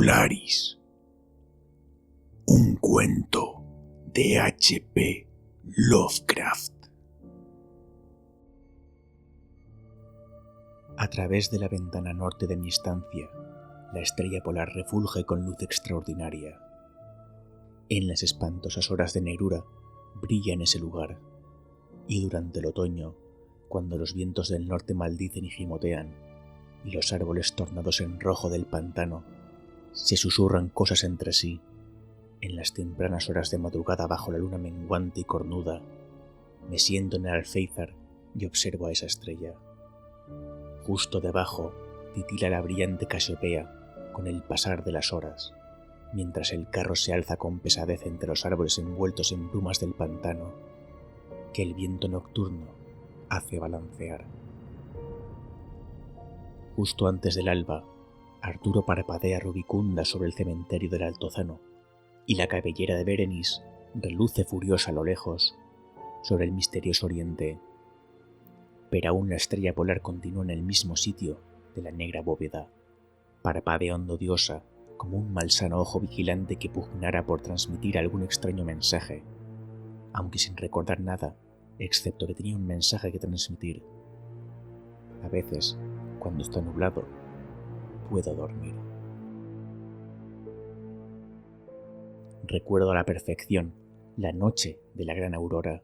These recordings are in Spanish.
Polaris. Un cuento de H.P. Lovecraft. A través de la ventana norte de mi estancia, la estrella polar refulge con luz extraordinaria. En las espantosas horas de negrura brilla en ese lugar, y durante el otoño, cuando los vientos del norte maldicen y gimotean, y los árboles tornados en rojo del pantano se susurran cosas entre sí, en las tempranas horas de madrugada bajo la luna menguante y cornuda, me siento en el alféizar y observo a esa estrella. Justo debajo titila la brillante Casiopea con el pasar de las horas, mientras el carro se alza con pesadez entre los árboles envueltos en brumas del pantano, que el viento nocturno hace balancear. Justo antes del alba, Arturo parpadea rubicunda sobre el cementerio del Altozano, y la cabellera de Berenice reluce furiosa a lo lejos sobre el misterioso oriente. Pero aún la estrella polar continúa en el mismo sitio de la negra bóveda, parpadeando odiosa como un malsano ojo vigilante que pugnara por transmitir algún extraño mensaje, aunque sin recordar nada, excepto que tenía un mensaje que transmitir. A veces, cuando está nublado, puedo dormir. Recuerdo a la perfección la noche de la gran aurora,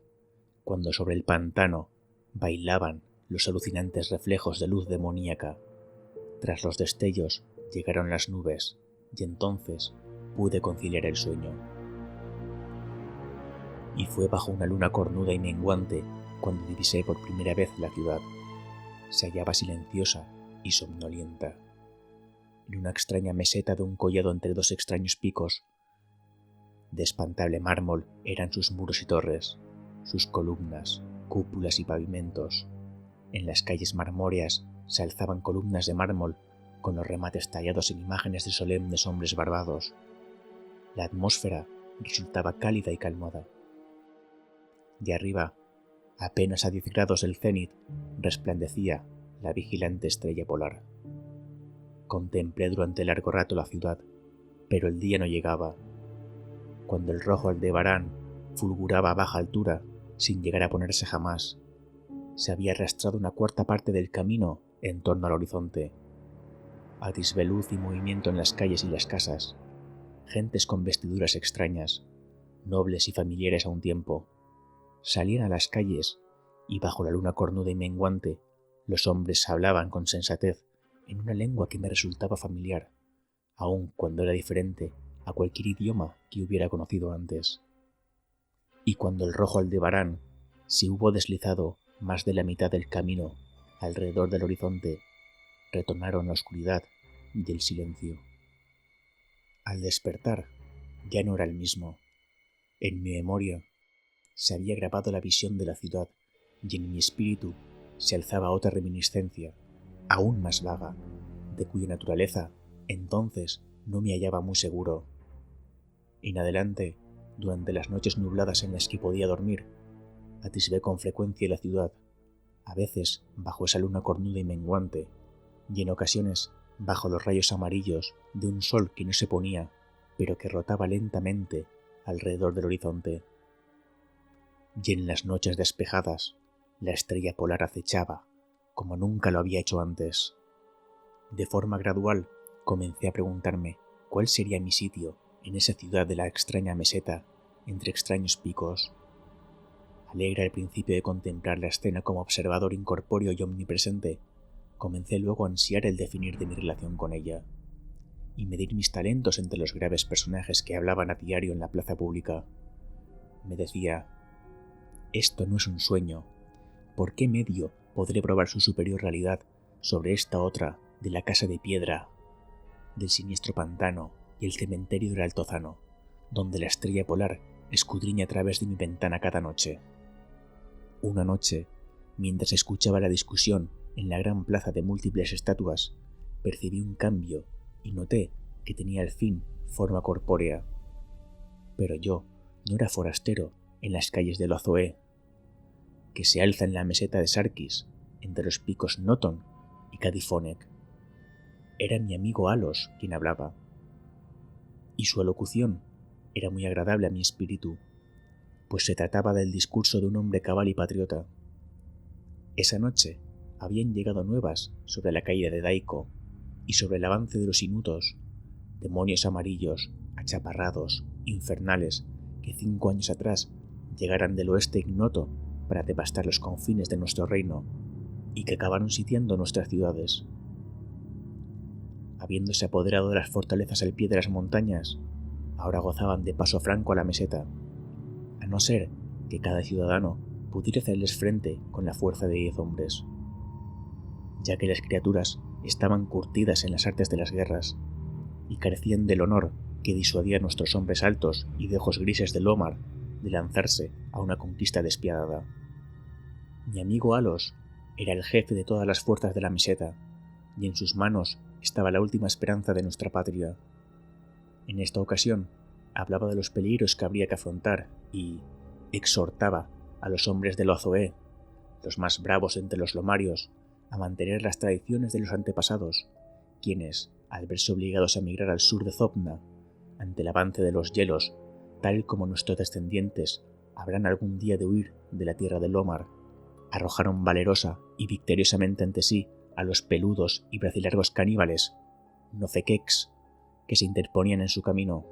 cuando sobre el pantano bailaban los alucinantes reflejos de luz demoníaca. Tras los destellos llegaron las nubes, y entonces pude conciliar el sueño. Y fue bajo una luna cornuda y menguante cuando divisé por primera vez la ciudad. Se hallaba silenciosa y somnolienta. En una extraña meseta de un collado entre dos extraños picos. De espantable mármol eran sus muros y torres, sus columnas, cúpulas y pavimentos. En las calles marmóreas se alzaban columnas de mármol con los remates tallados en imágenes de solemnes hombres barbados. La atmósfera resultaba cálida y calmada. De arriba, apenas a 10 grados del cenit, resplandecía la vigilante estrella polar. Contemplé durante largo rato la ciudad, pero el día no llegaba. Cuando el rojo Aldebarán fulguraba a baja altura, sin llegar a ponerse jamás, se había arrastrado una cuarta parte del camino en torno al horizonte. Atisbé luz y movimiento en las calles y las casas, gentes con vestiduras extrañas, nobles y familiares a un tiempo. Salían a las calles y bajo la luna cornuda y menguante, los hombres hablaban con sensatez en una lengua que me resultaba familiar, aun cuando era diferente a cualquier idioma que hubiera conocido antes. Y cuando el rojo Aldebarán se hubo deslizado más de la mitad del camino alrededor del horizonte, retornaron la oscuridad y el silencio. Al despertar, ya no era el mismo. En mi memoria se había grabado la visión de la ciudad y en mi espíritu se alzaba otra reminiscencia, aún más vaga, de cuya naturaleza entonces no me hallaba muy seguro. En adelante, durante las noches nubladas en las que podía dormir, atisbé con frecuencia la ciudad, a veces bajo esa luna cornuda y menguante, y en ocasiones bajo los rayos amarillos de un sol que no se ponía, pero que rotaba lentamente alrededor del horizonte. Y en las noches despejadas, la estrella polar acechaba, como nunca lo había hecho antes. De forma gradual, comencé a preguntarme cuál sería mi sitio en esa ciudad de la extraña meseta, entre extraños picos. Alegre al principio de contemplar la escena como observador incorpóreo y omnipresente, comencé luego a ansiar el definir de mi relación con ella, y medir mis talentos entre los graves personajes que hablaban a diario en la plaza pública. Me decía: esto no es un sueño. ¿Por qué medio podré probar su superior realidad sobre esta otra de la casa de piedra, del siniestro pantano y el cementerio del Altozano, donde la estrella polar escudriña a través de mi ventana cada noche? Una noche, mientras escuchaba la discusión en la gran plaza de múltiples estatuas, percibí un cambio y noté que tenía al fin forma corpórea. Pero yo no era forastero en las calles de Lozoé, que se alza en la meseta de Sarkis, entre los picos Noton y Cadifonec. Era mi amigo Alos quien hablaba, y su alocución era muy agradable a mi espíritu, pues se trataba del discurso de un hombre cabal y patriota. Esa noche habían llegado nuevas sobre la caída de Daiko y sobre el avance de los inutos, demonios amarillos, achaparrados, infernales, que 5 años atrás llegaran del oeste ignoto para devastar los confines de nuestro reino y que acabaron sitiando nuestras ciudades. Habiéndose apoderado de las fortalezas al pie de las montañas, ahora gozaban de paso franco a la meseta, a no ser que cada ciudadano pudiera hacerles frente con la fuerza de 10 hombres, ya que las criaturas estaban curtidas en las artes de las guerras y carecían del honor que disuadía a nuestros hombres altos y de ojos grises de Lomar de lanzarse a una conquista despiadada. Mi amigo Alos era el jefe de todas las fuerzas de la meseta, y en sus manos estaba la última esperanza de nuestra patria. En esta ocasión hablaba de los peligros que habría que afrontar y exhortaba a los hombres de Lozoé, los más bravos entre los lomarios, a mantener las tradiciones de los antepasados, quienes, al verse obligados a emigrar al sur de Zopna, ante el avance de los hielos, tal como nuestros descendientes habrán algún día de huir de la tierra de Lomar, arrojaron valerosa y victoriosamente ante sí a los peludos y bracilargos caníbales, Nofekex, que se interponían en su camino.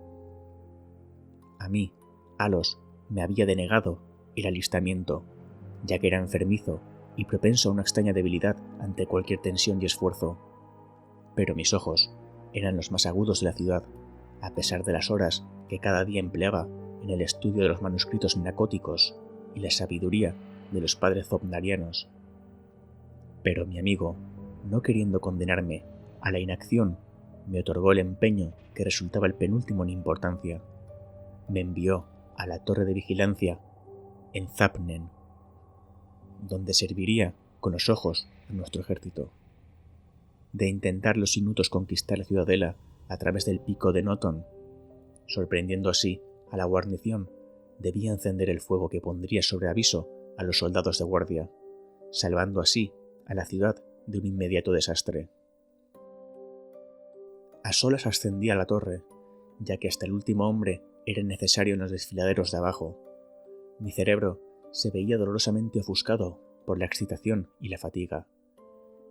A mí, Alos, me había denegado el alistamiento, ya que era enfermizo y propenso a una extraña debilidad ante cualquier tensión y esfuerzo. Pero mis ojos eran los más agudos de la ciudad, a pesar de las horas que cada día empleaba en el estudio de los manuscritos minacóticos y la sabiduría de los padres zopnarianos. Pero mi amigo, no queriendo condenarme a la inacción, me otorgó el empeño que resultaba el penúltimo en importancia. Me envió a la torre de vigilancia en Zapnen, donde serviría con los ojos a nuestro ejército. De intentar los inutos conquistar la ciudadela a través del pico de Noton, sorprendiendo así a la guarnición, debía encender el fuego que pondría sobre aviso a los soldados de guardia, salvando así a la ciudad de un inmediato desastre. A solas ascendí a la torre, ya que hasta el último hombre era necesario en los desfiladeros de abajo. Mi cerebro se veía dolorosamente ofuscado por la excitación y la fatiga,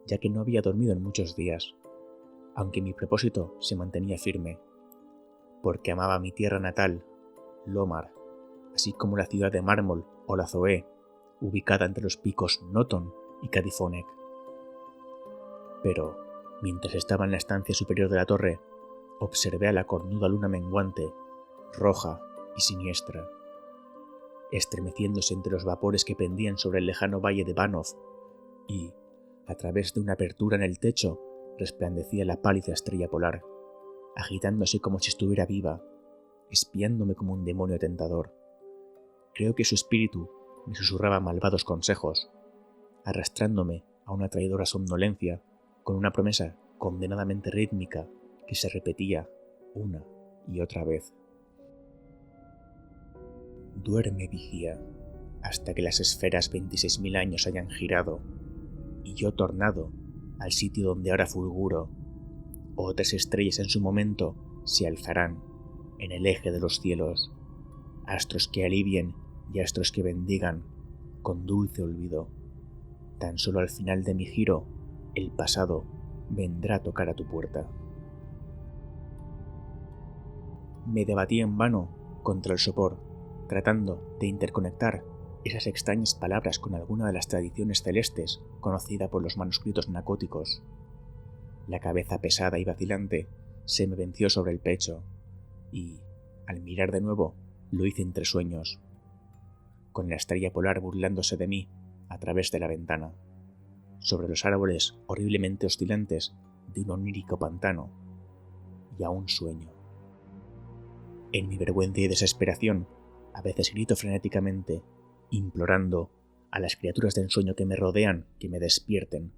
ya que no había dormido en muchos días, aunque mi propósito se mantenía firme, porque amaba mi tierra natal, Lomar, así como la ciudad de mármol o la Zoé, ubicada entre los picos Noton y Cadifonek. Pero, mientras estaba en la estancia superior de la torre, observé a la cornuda luna menguante, roja y siniestra, estremeciéndose entre los vapores que pendían sobre el lejano valle de Banov, y, a través de una apertura en el techo, resplandecía la pálida estrella polar, agitándose como si estuviera viva, espiándome como un demonio tentador. Creo que su espíritu me susurraba malvados consejos, arrastrándome a una traidora somnolencia con una promesa condenadamente rítmica que se repetía una y otra vez. Duerme, vigía, hasta que las esferas 26.000 años hayan girado, y yo tornado al sitio donde ahora fulguro. Otras estrellas en su momento se alzarán en el eje de los cielos, astros que alivien y astros que bendigan con dulce olvido. Tan solo al final de mi giro, el pasado vendrá a tocar a tu puerta. Me debatí en vano contra el sopor, tratando de interconectar esas extrañas palabras con alguna de las tradiciones celestes conocida por los manuscritos nacóticos. La cabeza pesada y vacilante se me venció sobre el pecho, y, al mirar de nuevo, lo hice entre sueños, con la estrella polar burlándose de mí a través de la ventana, sobre los árboles horriblemente oscilantes de un onírico pantano, y aún sueño. En mi vergüenza y desesperación, a veces grito frenéticamente, implorando a las criaturas de ensueño que me rodean que me despierten,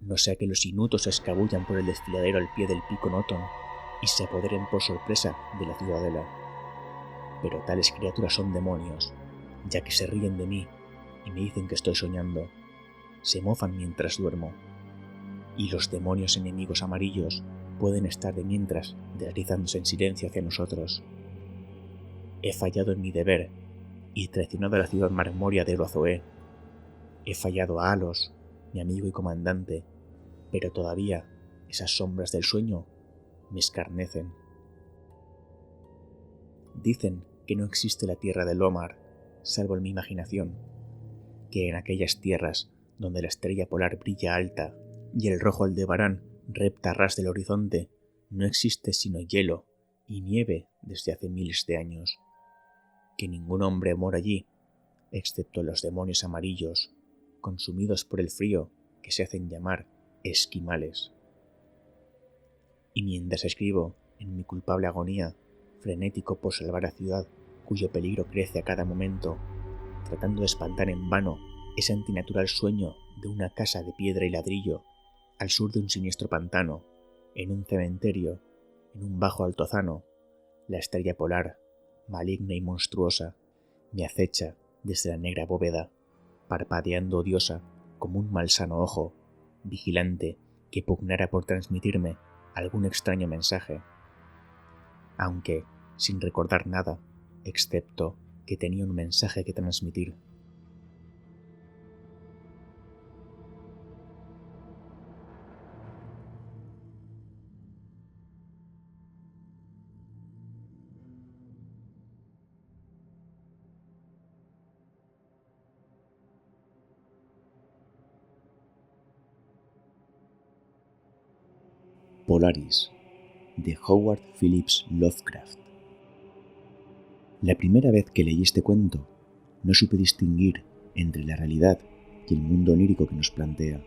no sea que los inutos se escabullan por el desfiladero al pie del pico Noton y se apoderen por sorpresa de la ciudadela. Pero tales criaturas son demonios, ya que se ríen de mí y me dicen que estoy soñando. Se mofan mientras duermo. Y los demonios enemigos amarillos pueden estar de mientras deslizándose en silencio hacia nosotros. He fallado en mi deber y traicionado a la ciudad marmórea de Elozoé. He fallado a Alos, mi amigo y comandante, pero todavía esas sombras del sueño me escarnecen. Dicen que no existe la tierra de Lomar, salvo en mi imaginación, que en aquellas tierras donde la estrella polar brilla alta y el rojo Aldebarán repta a ras del horizonte, no existe sino hielo y nieve desde hace miles de años, que ningún hombre mora allí, excepto los demonios amarillos, consumidos por el frío que se hacen llamar esquimales. Y mientras escribo, en mi culpable agonía, frenético por salvar la ciudad, cuyo peligro crece a cada momento, tratando de espantar en vano ese antinatural sueño de una casa de piedra y ladrillo, al sur de un siniestro pantano, en un cementerio, en un bajo altozano, la estrella polar, maligna y monstruosa, me acecha desde la negra bóveda, parpadeando odiosa como un malsano ojo, vigilante que pugnara por transmitirme algún extraño mensaje, aunque sin recordar nada, excepto que tenía un mensaje que transmitir. Polaris, de Howard Phillips Lovecraft. La primera vez que leí este cuento, no supe distinguir entre la realidad y el mundo onírico que nos plantea.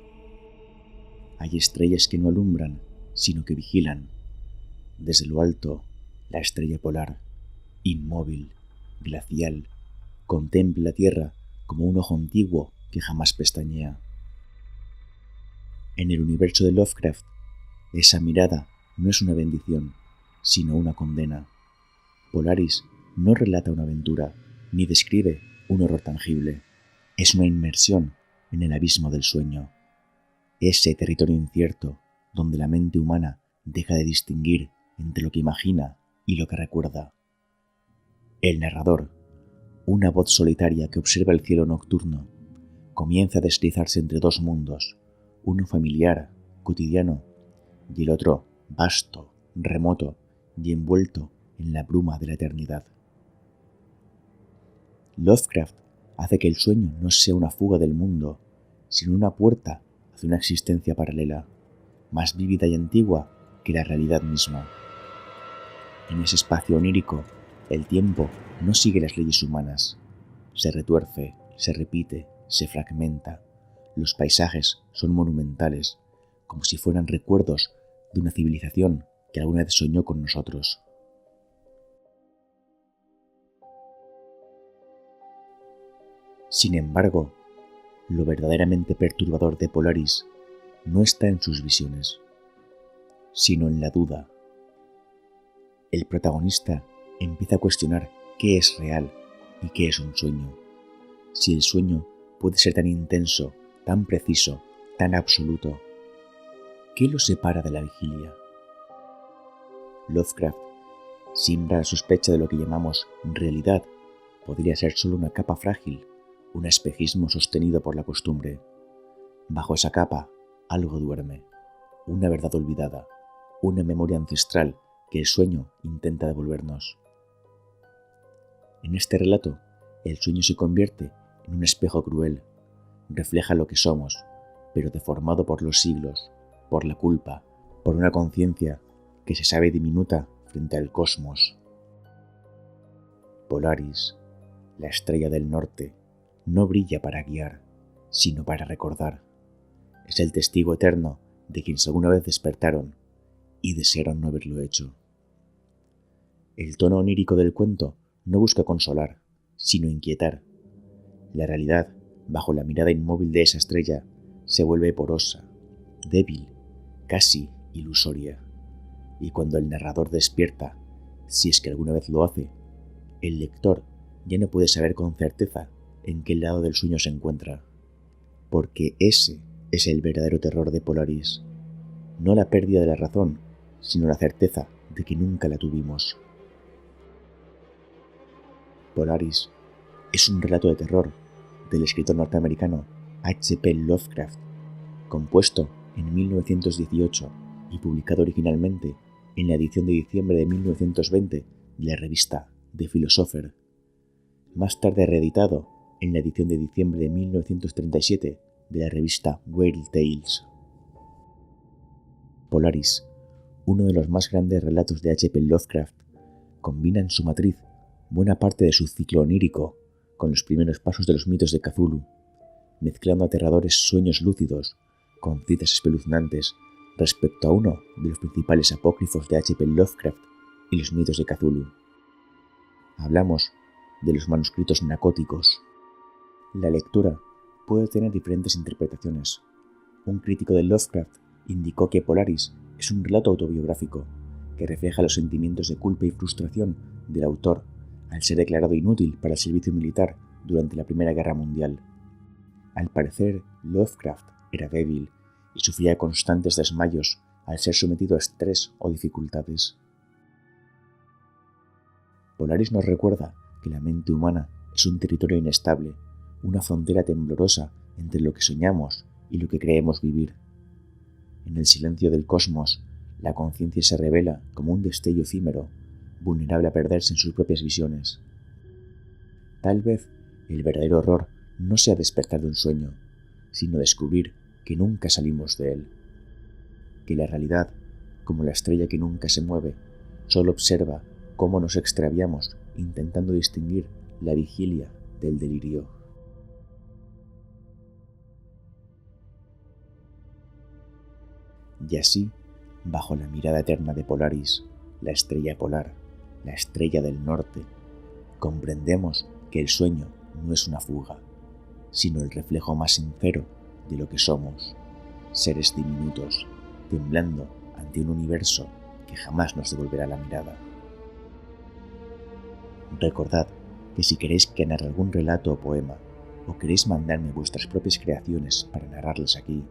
Hay estrellas que no alumbran, sino que vigilan. Desde lo alto, la estrella polar, inmóvil, glacial, contempla la Tierra como un ojo antiguo que jamás pestañea. En el universo de Lovecraft, esa mirada no es una bendición, sino una condena. Polaris no relata una aventura, ni describe un horror tangible. Es una inmersión en el abismo del sueño. Ese territorio incierto donde la mente humana deja de distinguir entre lo que imagina y lo que recuerda. El narrador, una voz solitaria que observa el cielo nocturno, comienza a deslizarse entre dos mundos, uno familiar, cotidiano, y el otro vasto, remoto y envuelto en la bruma de la eternidad. Lovecraft hace que el sueño no sea una fuga del mundo, sino una puerta hacia una existencia paralela, más vívida y antigua que la realidad misma. En ese espacio onírico, el tiempo no sigue las leyes humanas. Se retuerce, se repite, se fragmenta. Los paisajes son monumentales, como si fueran recuerdos de una civilización que alguna vez soñó con nosotros. Sin embargo, lo verdaderamente perturbador de Polaris no está en sus visiones, sino en la duda. El protagonista empieza a cuestionar qué es real y qué es un sueño. Si el sueño puede ser tan intenso, tan preciso, tan absoluto, ¿qué lo separa de la vigilia? Lovecraft siembra la sospecha de lo que llamamos realidad podría ser solo una capa frágil, un espejismo sostenido por la costumbre. Bajo esa capa, algo duerme, una verdad olvidada, una memoria ancestral que el sueño intenta devolvernos. En este relato, el sueño se convierte en un espejo cruel, refleja lo que somos, pero deformado por los siglos, por la culpa, por una conciencia que se sabe diminuta frente al cosmos. Polaris, la estrella del norte, no brilla para guiar, sino para recordar. Es el testigo eterno de quienes alguna vez despertaron y desearon no haberlo hecho. El tono onírico del cuento no busca consolar, sino inquietar. La realidad, bajo la mirada inmóvil de esa estrella, se vuelve porosa, débil, casi ilusoria. Y cuando el narrador despierta, si es que alguna vez lo hace, el lector ya no puede saber con certeza en qué lado del sueño se encuentra, porque ese es el verdadero terror de Polaris, no la pérdida de la razón, sino la certeza de que nunca la tuvimos. Polaris es un relato de terror del escritor norteamericano H.P. Lovecraft, compuesto en 1918 y publicado originalmente en la edición de diciembre de 1920 de la revista The Philosopher, más tarde reeditado en la edición de diciembre de 1937 de la revista Weird Tales. Polaris, uno de los más grandes relatos de H.P. Lovecraft, combina en su matriz buena parte de su ciclo onírico con los primeros pasos de los mitos de Cthulhu, mezclando aterradores sueños lúcidos con citas espeluznantes respecto a uno de los principales apócrifos de H.P. Lovecraft y los mitos de Cthulhu. Hablamos de los manuscritos nacóticos. La lectura puede tener diferentes interpretaciones. Un crítico de Lovecraft indicó que Polaris es un relato autobiográfico que refleja los sentimientos de culpa y frustración del autor al ser declarado inútil para el servicio militar durante la Primera Guerra Mundial. Al parecer, Lovecraft era débil y sufría constantes desmayos al ser sometido a estrés o dificultades. Polaris nos recuerda que la mente humana es un territorio inestable, una frontera temblorosa entre lo que soñamos y lo que creemos vivir. En el silencio del cosmos, la conciencia se revela como un destello efímero, vulnerable a perderse en sus propias visiones. Tal vez el verdadero horror no sea despertar de un sueño, sino descubrir que nunca salimos de él. Que la realidad, como la estrella que nunca se mueve, solo observa cómo nos extraviamos intentando distinguir la vigilia del delirio. Y así, bajo la mirada eterna de Polaris, la estrella polar, la estrella del norte, comprendemos que el sueño no es una fuga, sino el reflejo más sincero de lo que somos, seres diminutos, temblando ante un universo que jamás nos devolverá la mirada. Recordad que si queréis que narre algún relato o poema, o queréis mandarme vuestras propias creaciones para narrarlas aquí,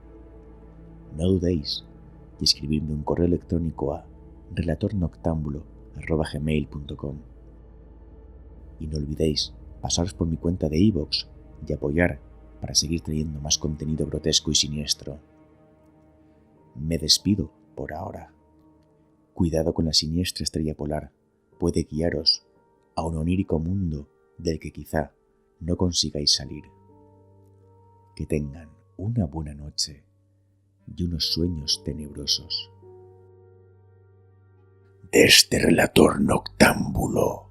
no dudéis y escribirme un correo electrónico a relatornoctambulo@gmail.com. Y no olvidéis pasaros por mi cuenta de iVoox y apoyar para seguir trayendo más contenido grotesco y siniestro. Me despido por ahora. Cuidado con la siniestra estrella polar, puede guiaros a un onírico mundo del que quizá no consigáis salir. Que tengan una buena noche y unos sueños tenebrosos. Desde Relator Noctámbulo.